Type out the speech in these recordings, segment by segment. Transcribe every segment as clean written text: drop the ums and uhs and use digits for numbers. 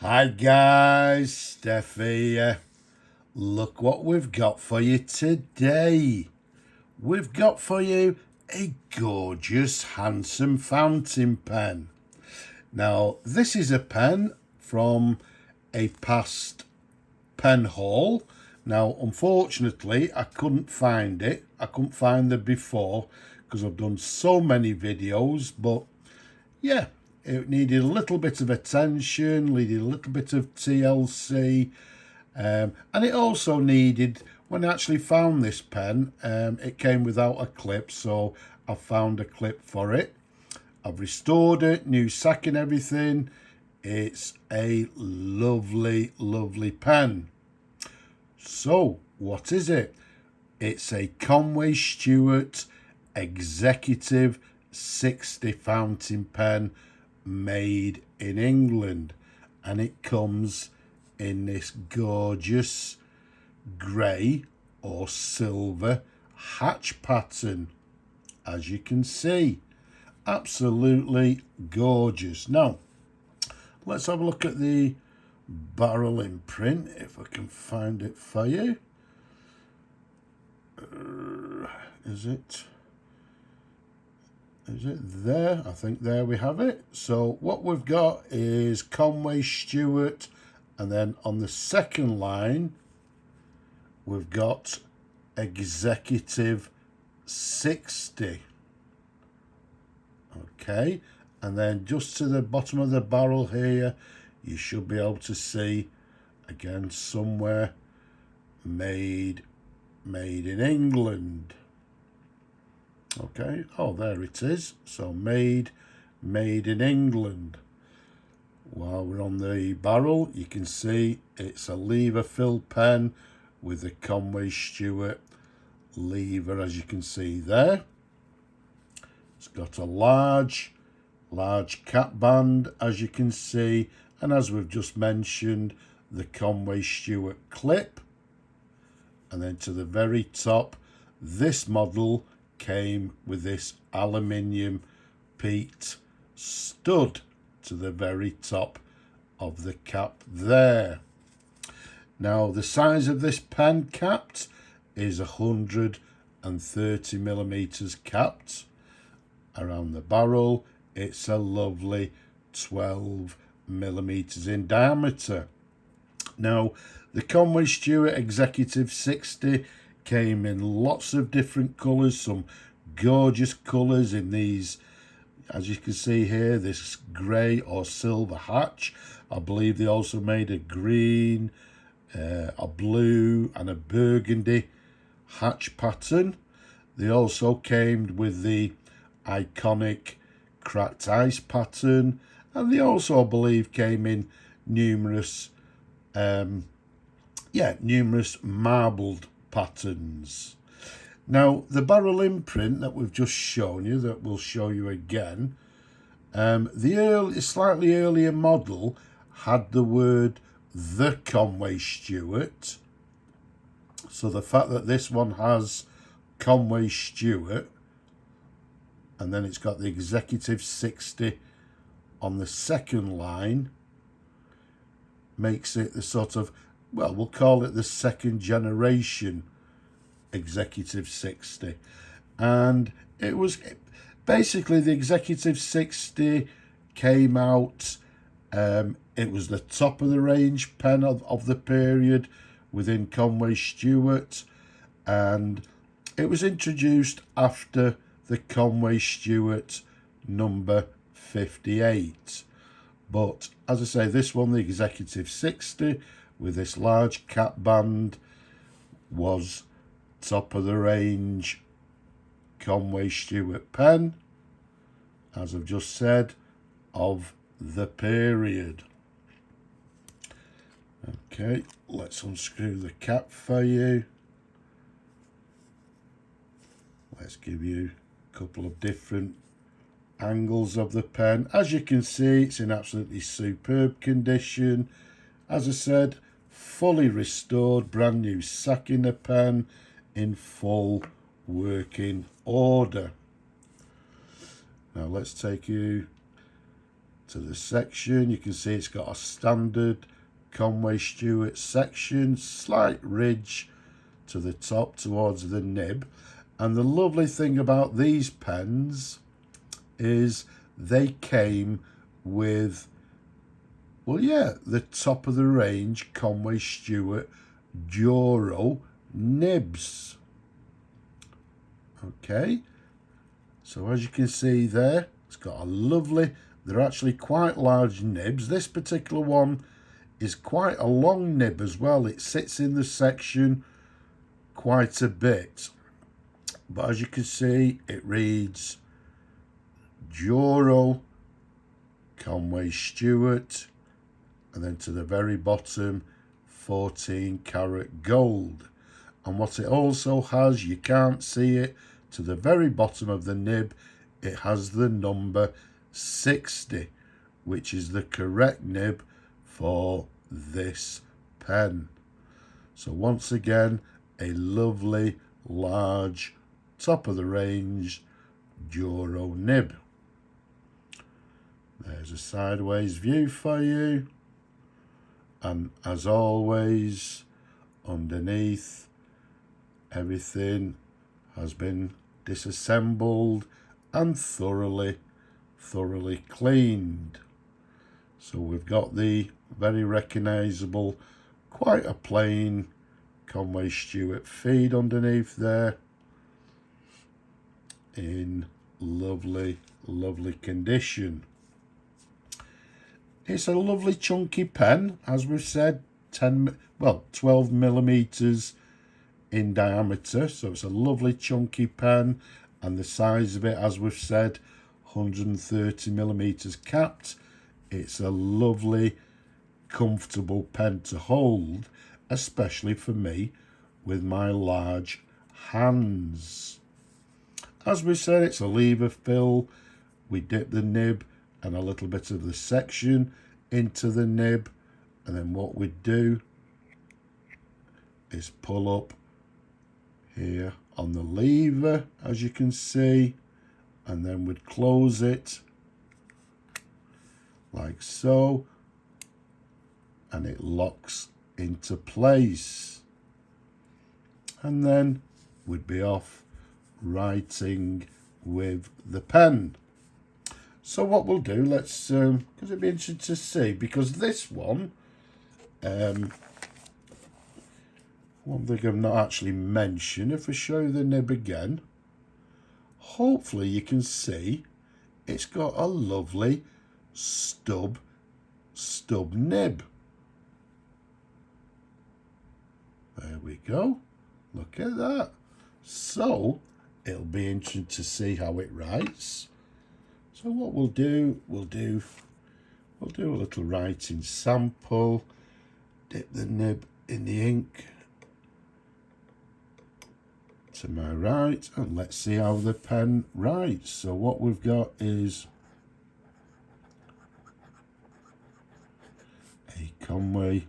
Hi guys, Steph here. Look what we've got for you today. We've got for you a gorgeous, handsome fountain pen. Now, this is a pen from a past pen haul. Now, unfortunately, I couldn't find it. I couldn't find the before because I've done so many videos, but yeah, it needed a little bit of attention, needed a little bit of TLC, and it also needed, when I actually found this pen, it came without a clip, so I found a clip for it. I've restored it, new sack and everything. It's a lovely, lovely pen. So, what is it? It's a Conway Stewart Executive 60 fountain pen made in England, and it comes in this gorgeous grey or silver hatch pattern, as you can see. Absolutely gorgeous. Now, let's have a look at the barrel imprint, if I can find it for you. Is it there? I think there we have it. So what we've got is Conway Stewart, and then on the second line we've got Executive 60. Okay, and then just to the bottom of the barrel here, you should be able to see again somewhere made in England. Okay, oh, there it is. So made in England. While we're on the barrel, you can see it's a lever fill pen with the Conway Stewart lever, as you can see there. It's got a large cap band, as you can see, and as we've just mentioned, the Conway Stewart clip. And then to the very top, this model came with this aluminium peaked stud to the very top of the cap there. Now, the size of this pen capped is 130 millimeters capped. Around the barrel, it's a lovely 12 millimeters in diameter. Now, the Conway Stewart Executive 60 came in lots of different colours, some gorgeous colours in these, as you can see here, this grey or silver hatch. I believe they also made a green, a blue and a burgundy hatch pattern. They also came with the iconic cracked ice pattern, and they also, I believe, came in numerous marbled patterns. Now, the barrel imprint that we've just shown you, that we'll show you again, the slightly earlier model had the word the Conway Stewart. So the fact that this one has Conway Stewart, and then it's got the Executive 60 on the second line, makes it the sort of, well, we'll call it the second generation Executive 60. And it was basically the Executive 60 came out, it was the top of the range pen of the period within Conway Stewart, and it was introduced after the Conway Stewart number 58. But as I say, this one, the Executive 60 with this large cap band, was top of the range Conway Stewart pen, as I've just said, of the period. Okay, let's unscrew the cap for you. Let's give you a couple of different angles of the pen. As you can see, it's in absolutely superb condition. As I said, fully restored, brand new sack in the pen, in full working order. Now let's take you to the section. You can see it's got a standard Conway Stewart section, slight ridge to the top towards the nib. And the lovely thing about these pens is they came with, well, yeah, the top of the range Conway Stewart Duro nibs. Okay, so as you can see there, it's got a lovely, they're actually quite large nibs. This particular one is quite a long nib as well. It sits in the section quite a bit. But as you can see, it reads Duro Conway Stewart, and then to the very bottom, 14 karat gold. And what it also has, you can't see it, to the very bottom of the nib, it has the number 60, which is the correct nib for this pen. So once again, a lovely, large, top of the range Duro nib. There's a sideways view for you. And as always, underneath, everything has been disassembled and thoroughly cleaned. So we've got the very recognisable, quite a plain Conway Stewart feed underneath there in lovely condition. It's a lovely chunky pen, as we've said, 12 millimeters in diameter, so it's a lovely chunky pen, and the size of it, as we've said, 130 millimeters capped. It's a lovely, comfortable pen to hold, especially for me with my large hands. As we said, it's a lever fill. We dip the nib and a little bit of the section into the nib, and then what we do is pull up here on the lever, as you can see, and then we'd close it like so, and it locks into place, and then we'd be off writing with the pen. So what we'll do, let's, because it'd be interesting to see, because this one, one thing I've not actually mentioned, if I show you the nib again, hopefully you can see it's got a lovely stub nib. There we go. Look at that. So it'll be interesting to see how it writes. So what we'll do a little writing sample, dip the nib in the ink to my right, and let's see how the pen writes. So what we've got is a Conway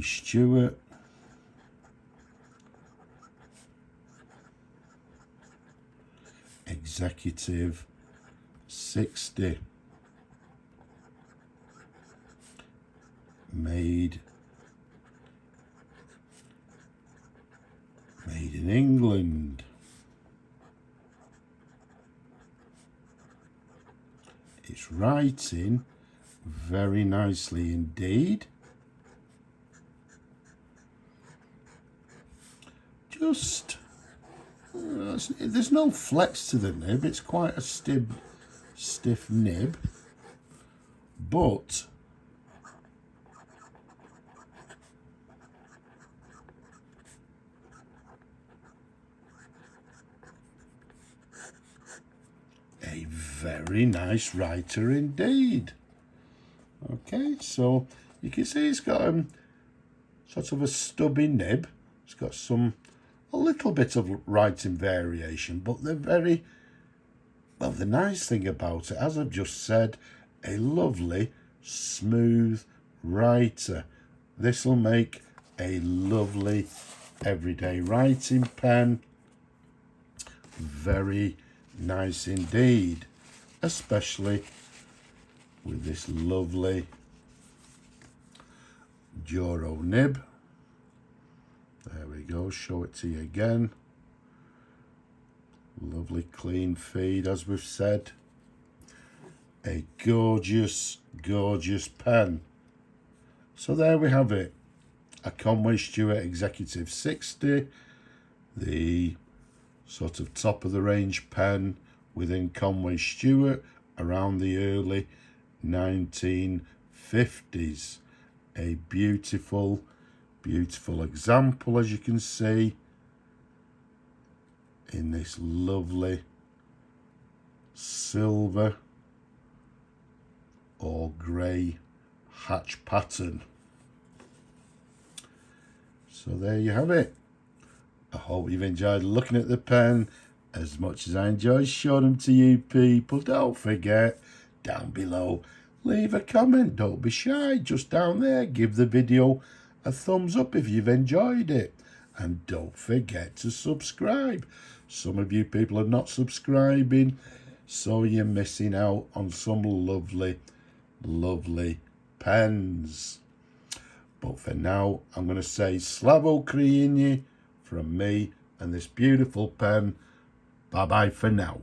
Stewart Executive 60, made in England. It's writing very nicely indeed. Just there's no flex to the nib. It's quite a stiff nib, but a very nice writer indeed. Okay, so you can see it's got sort of a stubby nib. It's got a little bit of writing variation, but they're very, well, the nice thing about it, as I've just said, a lovely smooth writer. This will make a lovely everyday writing pen. Very nice indeed, especially with this lovely Duro nib. There we go, show it to you again. Lovely clean feed, as we've said. A gorgeous, gorgeous pen. So there we have it. A Conway Stewart Executive 60. The sort of top of the range pen within Conway Stewart around the early 1950s. A beautiful, beautiful example, as you can see, in this lovely silver or grey hatch pattern. So there you have it. I hope you've enjoyed looking at the pen as much as I enjoyed showing them to you people. Don't forget, down below, leave a comment. Don't be shy, just down there. Give the video a thumbs up if you've enjoyed it. And don't forget to subscribe. Some of you people are not subscribing, so you're missing out on some lovely, lovely pens. But for now, I'm going to say Slavo Ukraini from me and this beautiful pen. Bye-bye for now.